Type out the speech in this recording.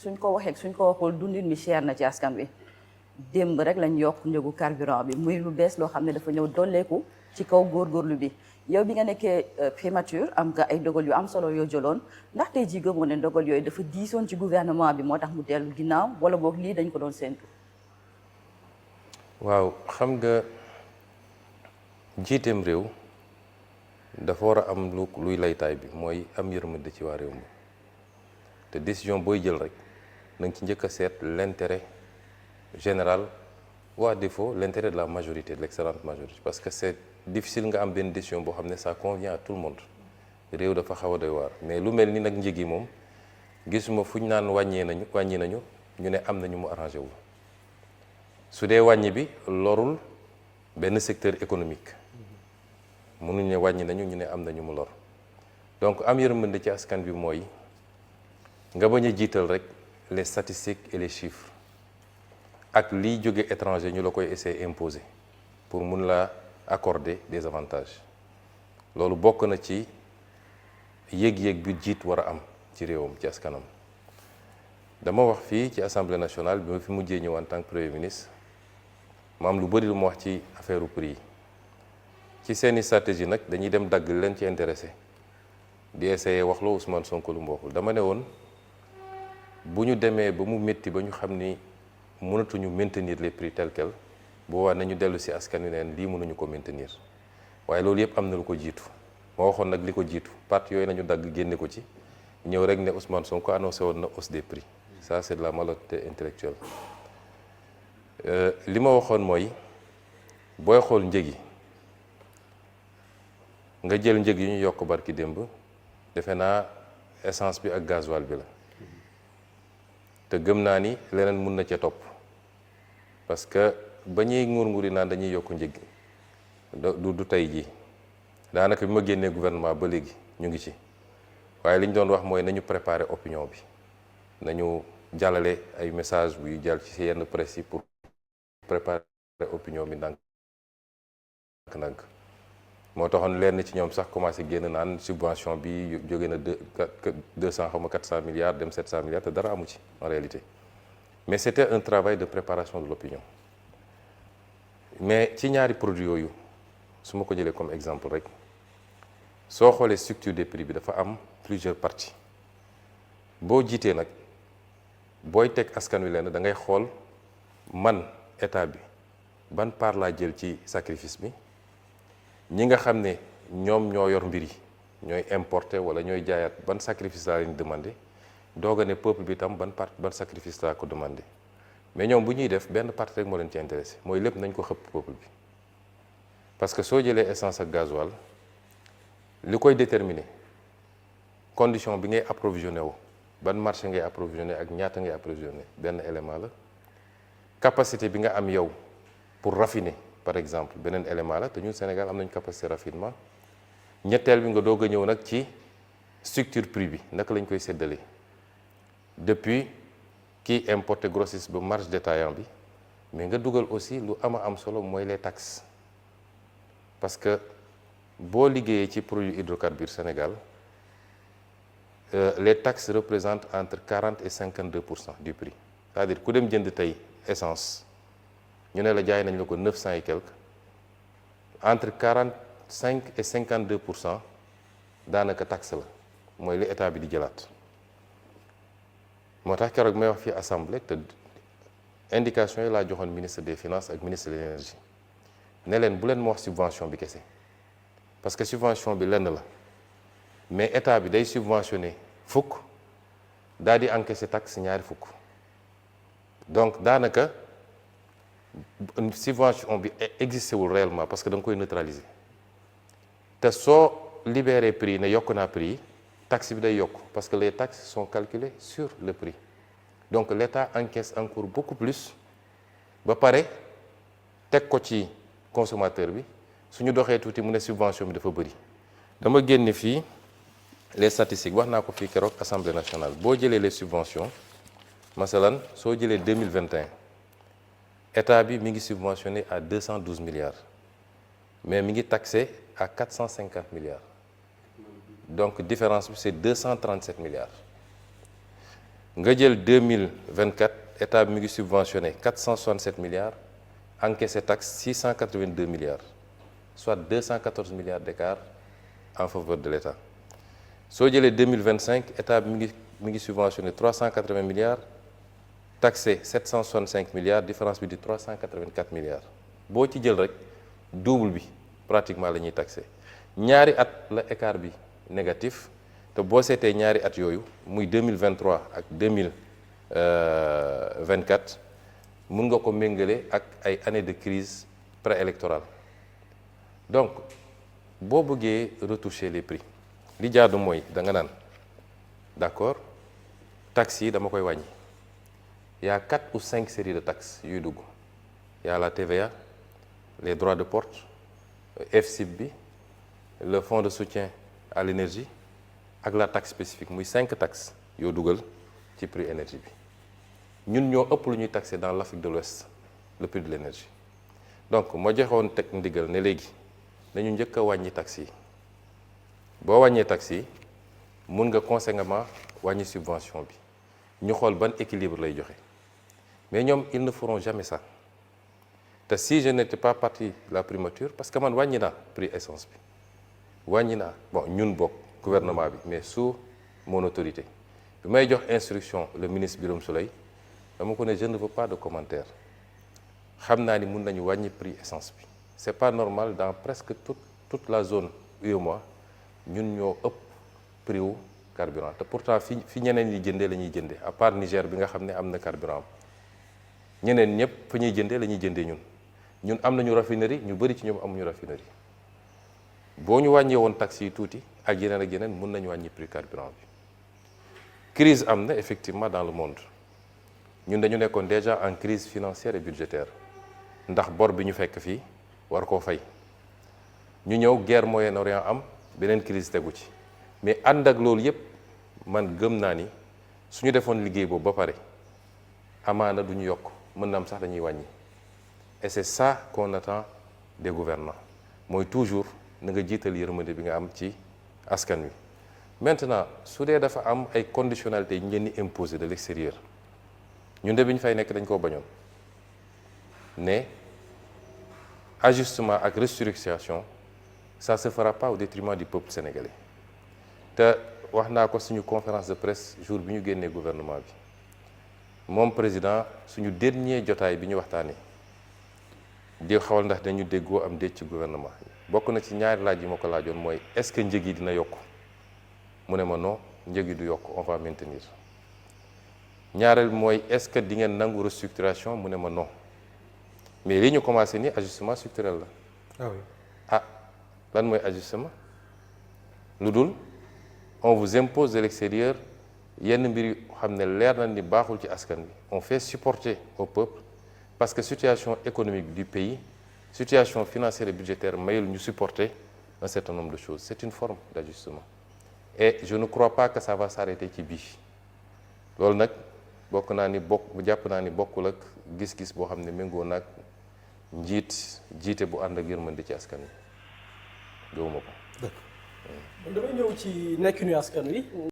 suñ ko waxee suñ ko waxul dundin mi cher na ci askan wi démb rek lañ yokk njëgu carburant bi muy lu bees loo xam ne dafa ñëw dolleeku ci kaw góorgóorlu bi yow bi nga nekkee primature am nga ay dogal yu am solo yoo jëloon ndax tey jii gëmoo ne dogal yooyu dafa diisoon ci gouvernement bi moo tax mu dellu ginnaaw wala boog lii dañ ko doon séntu. waaw xam nga jiiteem réew dafa war a am luy laytaay bi mooy am yërmande ci waa réew mi te décision booy jël rek na nga ci njëkk a seet l'intérêt général ou à défaut l'intérêt de la majorité, de l'excellente majorité, parce que c'est difficile nga am benn décision boo xam ne ça convient à tout le monde réew dafa xaw a doy waar mais lu mel ni nag njëg yi moom gisuma fu ñu naan wàññi nañu ñu ne am nañu mu arrangé wu su dee wàññi bi lorul benn secteur économique mënuñ ne wàññi nañu ñu ne am nañu mu lor donc am yërmande ci askan bi mooy nga bañ a jiital rek les statistiques et les chiffres ak liy jóge étranger ñu la koy essayer imposer pour mun la accorder des avantages loolu bokk na ci yëg-yëg bi jiit war a am ci réewam ci askanam dama wax fii ci assemblée nationale bi ma fi mujjee ñëw en tant que premier ministre ma am lu bëri lu ma wax ci affaire prix yi ci seeni stratégie nag dañuy dem dagg leen ci intéressé di essayer wax loo Ousmane Sonko lu mu waxul dama ne woon bu ñu demee ba mu métti ba ñu xam ni mënatuñu maintenir les prix tels quels boobaa nañu dellu si askan wi neen lii mënuñu ko maintenir waaye loolu yëpp am na lu ko jiitu moo waxoon nag li ko jiitu parti yooyu nañu dagg génne ko ci ñëw rek ne Ousmane Sonko annoncé woon na hausse des prix ça c'est de la malhonnêteté intellectuelle li ma waxoon mooy booy xool njëg yi nga jël njëg yi ñu yokk barki démb defe naa essence bi ak gasoil bi la te gëm naa ni leneen mun na ca topp parce que ba ñuy nguur-nguuri naan dañuy yokk njëg du tey jii daanaka bi ma génnee gouvernement ba léegi ñu ngi ci waaye li ñu doon wax mooy nañu préparer opinion bi nañu jàllale ay message buy jàll ci yenn presse yi pour préparer opinion bi ndànk moo taxoon lenn ci ñoom sax commencé génn naan subvention bi jóge na 200 xaw ma 400 milliards dem 700 milliards te dara amu ci en réalité mais c'était un travail de préparation de l'opinion mais ci ñaari produits yooyu su ma ko jëlee comme exemple rek soo xoolee structure des prix bi dafa am plusieurs parties boo jiitee nag booy teg askan wi leen da ngay xool man état bi ban part laa jël ci sacrifice bi ñi nga xam ne ñoom ñoo yor mbir yi ñooy importer wala ñooy jaayaat ban sacrifice laa leen demandé doog a ne peuple bi tam ban sacrifice laa ko demandé mais ñoom bu ñuy def benn partie rek moo leen ci intéressé mooy lépp nañ ko xëpp peuple bi parce que soo jëlee essence ak gasoil li koy déterminer condition bi ngay approvisionné wu ban marché ngay approvisionné ak ñaata ngay approvisionné benn élément la capacité bi nga am yow pour raffiner par exemple beneen élément la te ñun Sénégal am nañu capacité raffinement ñetteel bi nga doog a ñëw nag ci structure prix bi naka lañ koy séddalee depuis kii importé grossiste ba marge détaillant bi mais nga dugal aussi lu am solo mooy les taxes parce que boo liggéeyee ci produit hydrocarbures Sénégal les taxes représentent entre 40 et 52% du prix c'est-à-dire ku dem jënd tey essence ñu ne la jaay nañ la ko 900 et quelques entre 45 et 52% daanaka taxe la mooy li état bi di jëlaat moo tax keroog may wax fii assemblée te indication yi laa joxoon ministre des finances ak ministre de l'énergie ne leen bu leen ma wax subvention bi kese parce que subvention bi lenn la mais état bi day subventionné fukk daal di encaissé taxe ñaari fukk donc daanaka subvention bi existé wul réellement parce que da nga koy neutraliser te soo libéré prix ne yokk naa prix yi taxe bi day yokk parce que les taxes sont calculées sur le prix donc l'État encaisse encore beaucoup plus ba pare teg ko ci consommateur bi suñu doxee tuuti mu ne subvention bi dafa bëri dama génne fii les statistiques wax naa ko fii keroog Assemblée nationale boo jëlee les subventions masalan soo jëlee 2021 état bi mi ngi subventionné à 212 milliards mais mi ngi taxé à 450 milliards donc différence bi c'est 237 milliards nga jël 2024 état bi mi ngi subventionné 467 milliards encaissé taxe 682 milliards soit 214 milliards d'écart en faveur de l'état soo jëlee 2025 état bi mi ngi subventionné 380 milliards taxé 765 milliards différence bi di 384 milliards boo ci jël rek double bi pratiquement la ñuy taxé ñaari at la écart bi négatif te boo seetee ñaari at yooyu muy 2023 ak 2024 mun nga ko méngale ak ay années de crise préélectorale donc boo bëggee retoucher les prix li jaadu mooy da nga naan d'accord taxes yi dama koy wàññi il y a 4 ou 5 séries de taxes yuy dugg il y a la TVA les droits de porte FCIP bi le fonds de soutien à l'énergie ak la taxe spécifique muy 5 taxes yoo dugal ci prix énergie bi ñun ñoo ëpp lu ñuy taxé dans l'Afrique de l'Ouest le prix de l'énergie donc moo joxoon teg ndigal ne léegi nañu njëkk a wàññi taxes yi boo wàññee taxes yi mun nga conséquemment wàññi subvention bi ñu xool ban équilibre lay joxe mais ñoom ils ne feront jamais ça te si je n'étais pas parti la primature parce que man wàññi naa prix essence bi wàññi naa bon ñun bokk gouvernement bi mais sous mon autorité bi may jox instruction le ministre Birame Souleye dama ko ne je ne veux pas de commentaire xam naa ni mun nañu wàññi prix essence bi c'est pas normal dans presque toute la zone UEMOA ñun ñoo ëpp prix wu carburant te pourtant fi ñeneen ñi jëndee la ñuy jëndee à part Niger bi nga xam ne am na carburant ñeneen ñëpp fa ñuy jëndee la ñuy jëndee ñun am nañu raffinerie ñu bëri ci ñoom amuñu raffinerie boo ñu wàññee woon taxes yi tuuti ak yeneen mun nañu wàññi prix carburant bi crise am na effectivement dans le monde ñun dañu nekkoon déjà en crise financière et budgétaire ndax bor bi ñu fekk fii war koo fay ñu ñëw guerre Moyen-Orient am beneen crise tegu ci mais ànd ak loolu yépp man gëm naa ni suñu defoon liggéey boobu ba pare amaana du ñu yokk mën na am sax dañuy wàññi et c'est ça qu'on attend des gouvernants mooy toujours na nga jiital yërmande bi nga am ci askan wi maintenant su dee dafa am ay conditionnalités yi ñu leen di imposer de l'extérieur ñun de bi ñu fay nekk dañ koo bañoon ne ajustement ak restructuration ça se fera pas au détriment du peuple sénégalais te wax naa ko suñu conférence de presse jour bi ñu génnee gouvernement bi moom président suñu dernier jotaay bi ñu waxtaanee di xawal ndax dañu déggoo am déet ci gouvernement bokk na ci ñaari laaj yi ma ko laajoon mooy est-ce que njëg yi dina yokk mu ne ma non njëg yi du yokk on va maintenir ñaareel mooy est-ce que di ngeen nangu restructuration mu ne ma non mais li ñu commencé nii ajustement structurel la. ah oui ah lan mooy ajustement lu dul on vous impose de l'extérieur yenn mbir yu xam ne leer na ni baaxul ci askan bi on fait supporter au peuple parce que situation économique du pays situation financière et budgétaire mayul ñu supporter un certain nombre de choses c'est une forme d'ajustement et je ne crois pas que ça va s'arrêter ci bii loolu nag bokk naa ni jàpp naa ni bokkul ak gis-gis boo xam ne méngoo nag jiite bu ànd ak yërmande ci askan wi gëwuma ko. d'accord damay ñëw ci nekkinu askan wi.